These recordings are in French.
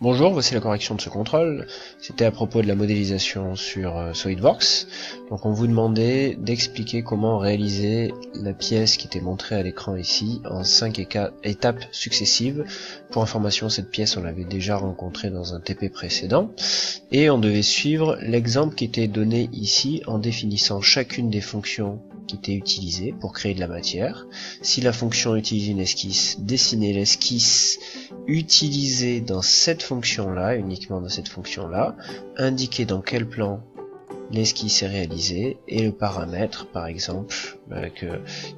Bonjour, voici la correction de ce contrôle. C'était à propos de la modélisation sur SolidWorks. Donc on vous demandait d'expliquer comment réaliser la pièce qui était montrée à l'écran ici en 5 étapes successives. Pour information, cette pièce on l'avait déjà rencontrée dans un TP précédent. Et on devait suivre l'exemple qui était donné ici en définissant chacune des fonctions qui étaient utilisées pour créer de la matière. Si la fonction utilise une esquisse, dessiner l'esquisse utilisée dans cette fonction-là, uniquement dans cette fonction-là, indiquer dans quel plan l'esquisse est réalisée, et le paramètre, par exemple, que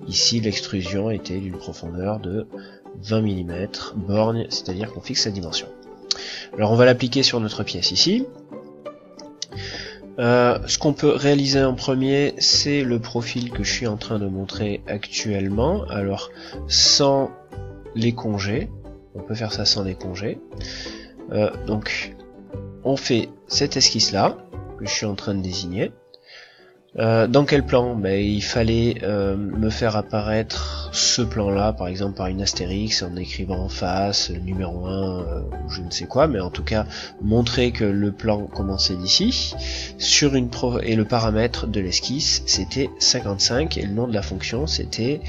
ici l'extrusion était d'une profondeur de 20 mm, borgne, c'est-à-dire qu'on fixe la dimension. Alors on va l'appliquer sur notre pièce ici. Ce qu'on peut réaliser en premier, c'est le profil que je suis en train de montrer actuellement. Alors, sans les congés, on peut faire ça sans les congés. Donc, on fait cette esquisse-là, que je suis en train de désigner. Dans quel plan? Il fallait me faire apparaître ce plan-là, par exemple par une astérix, en écrivant en face, numéro 1, ou je ne sais quoi, mais en tout cas, montrer que le plan commençait d'ici, sur une et le paramètre de l'esquisse, c'était 55, et le nom de la fonction, c'était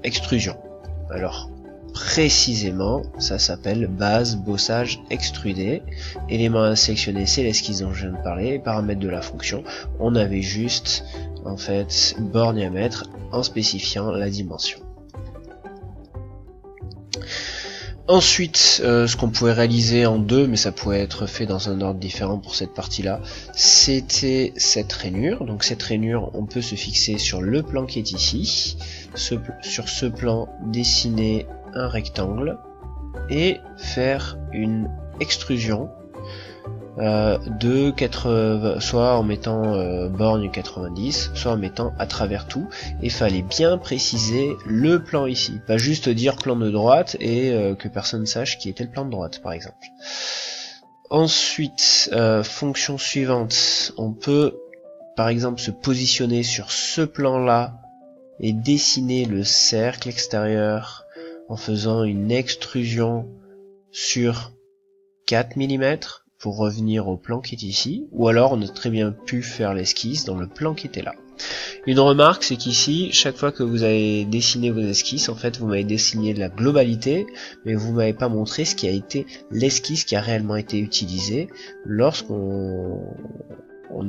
extrusion. Alors, précisément, ça s'appelle base, bossage, extrudé. Élément à sélectionner, c'est l'esquisse dont je viens de parler. Et paramètres de la fonction, on avait juste, en fait, borne à mettre en spécifiant la dimension. Ensuite, ce qu'on pouvait réaliser en deux, mais ça pouvait être fait dans un ordre différent pour cette partie-là, c'était cette rainure. Donc cette rainure, on peut se fixer sur le plan qui est ici. Sur ce plan, dessiner un rectangle et faire une extrusion de 80, soit en mettant borne 90, soit en mettant à travers tout, et fallait bien préciser le plan ici, pas juste dire plan de droite et que personne sache qui était le plan de droite par exemple. Ensuite, fonction suivante, on peut par exemple se positionner sur ce plan là et dessiner le cercle extérieur en faisant une extrusion sur 4 mm pour revenir au plan qui est ici, ou alors on a très bien pu faire l'esquisse dans le plan qui était là. Une remarque, c'est qu'ici, chaque fois que vous avez dessiné vos esquisses, en fait vous m'avez dessiné la globalité, mais vous m'avez pas montré ce qui a été l'esquisse qui a réellement été utilisée lorsqu'on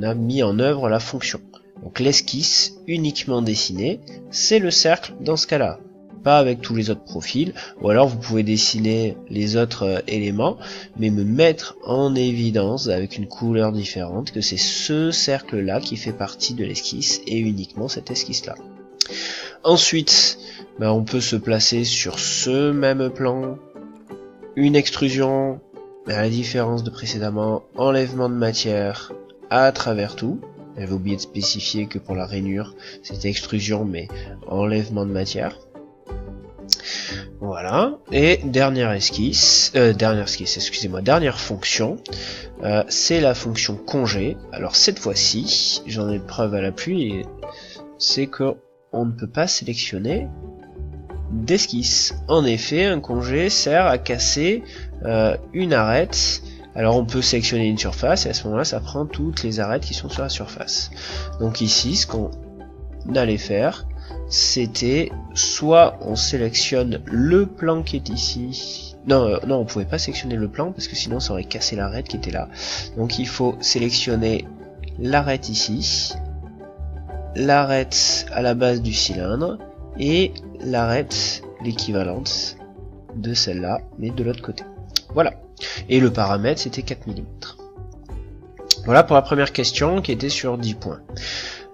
a mis en œuvre la fonction. Donc l'esquisse uniquement dessinée, c'est le cercle dans ce cas-là, pas avec tous les autres profils, ou alors vous pouvez dessiner les autres éléments, mais me mettre en évidence avec une couleur différente que c'est ce cercle-là qui fait partie de l'esquisse, et uniquement cette esquisse-là. Ensuite, on peut se placer sur ce même plan, une extrusion, à la différence de précédemment, enlèvement de matière à travers tout. J'avais oublié de spécifier que pour la rainure, c'était extrusion, mais enlèvement de matière. Voilà, et dernière fonction, c'est la fonction congé. Alors cette fois-ci, j'en ai preuve à l'appui, c'est que on ne peut pas sélectionner d'esquisse. En effet, un congé sert à casser une arête. Alors on peut sélectionner une surface, et à ce moment-là, ça prend toutes les arêtes qui sont sur la surface. Donc ici, ce qu'on allait faire, c'était soit on sélectionne le plan qui est ici. Non, on pouvait pas sélectionner le plan parce que sinon ça aurait cassé l'arête qui était là. Donc il faut sélectionner l'arête ici, l'arête à la base du cylindre et l'arête l'équivalente de celle-là, mais de l'autre côté. Voilà. Et le paramètre c'était 4 mm. Voilà pour la première question qui était sur 10 points.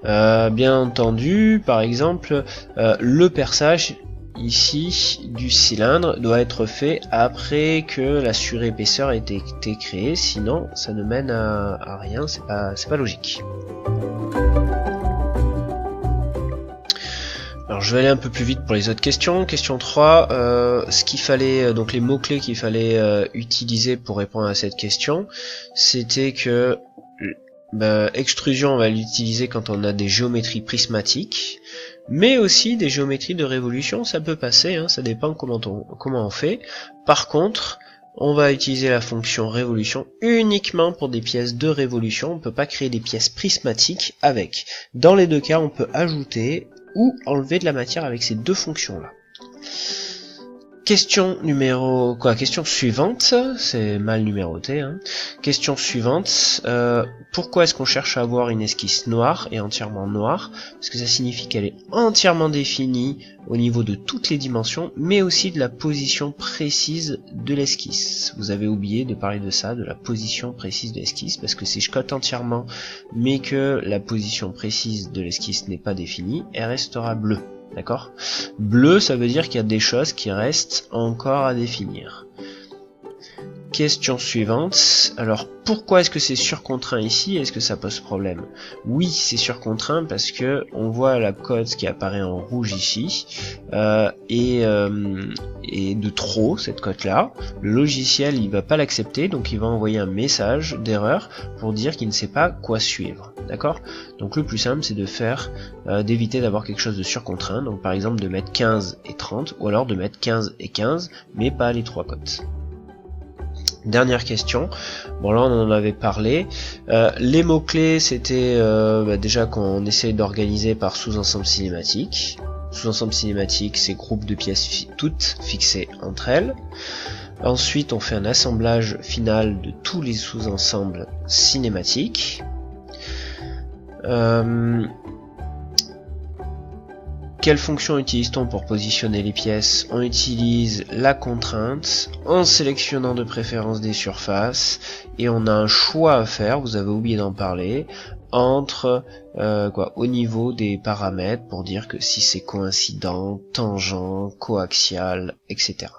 Bien entendu, par exemple, le perçage ici du cylindre doit être fait après que la surépaisseur ait été créée, sinon ça ne mène à rien, c'est pas logique. Alors je vais aller un peu plus vite pour les autres questions. Question 3, ce qu'il fallait, donc les mots-clés qu'il fallait utiliser pour répondre à cette question, c'était que extrusion, on va l'utiliser quand on a des géométries prismatiques, mais aussi des géométries de révolution, ça peut passer, ça dépend comment on fait. Par contre, on va utiliser la fonction révolution uniquement pour des pièces de révolution. On ne peut pas créer des pièces prismatiques avec. Dans les deux cas, on peut ajouter ou enlever de la matière avec ces deux fonctions-là. Question suivante, c'est mal numéroté, hein. Question suivante, pourquoi est-ce qu'on cherche à avoir une esquisse noire et entièrement noire? Parce que ça signifie qu'elle est entièrement définie au niveau de toutes les dimensions, mais aussi de la position précise de l'esquisse. Vous avez oublié de parler de ça, de la position précise de l'esquisse, parce que si je cote entièrement, mais que la position précise de l'esquisse n'est pas définie, elle restera bleue. D'accord? Bleu, ça veut dire qu'il y a des choses qui restent encore à définir. Question suivante. Alors, pourquoi est-ce que c'est surcontraint ici? Est-ce que ça pose problème? Oui, c'est surcontraint parce que on voit la cote qui apparaît en rouge ici et de trop cette cote là. Le logiciel il va pas l'accepter, donc il va envoyer un message d'erreur pour dire qu'il ne sait pas quoi suivre. D'accord? Donc le plus simple c'est de faire d'éviter d'avoir quelque chose de surcontraint. Donc par exemple de mettre 15 et 30 ou alors de mettre 15 et 15 mais pas les trois cotes. Dernière question, bon là on en avait parlé, les mots-clés c'était déjà qu'on essaye d'organiser par sous-ensemble cinématique. Sous-ensemble cinématique c'est groupe de pièces toutes fixées entre elles. Ensuite on fait un assemblage final de tous les sous-ensembles cinématiques. Quelle fonction utilise-t-on pour positionner les pièces? On utilise la contrainte en sélectionnant de préférence des surfaces et on a un choix à faire, vous avez oublié d'en parler, entre au niveau des paramètres pour dire que si c'est coïncident, tangent, coaxial, etc.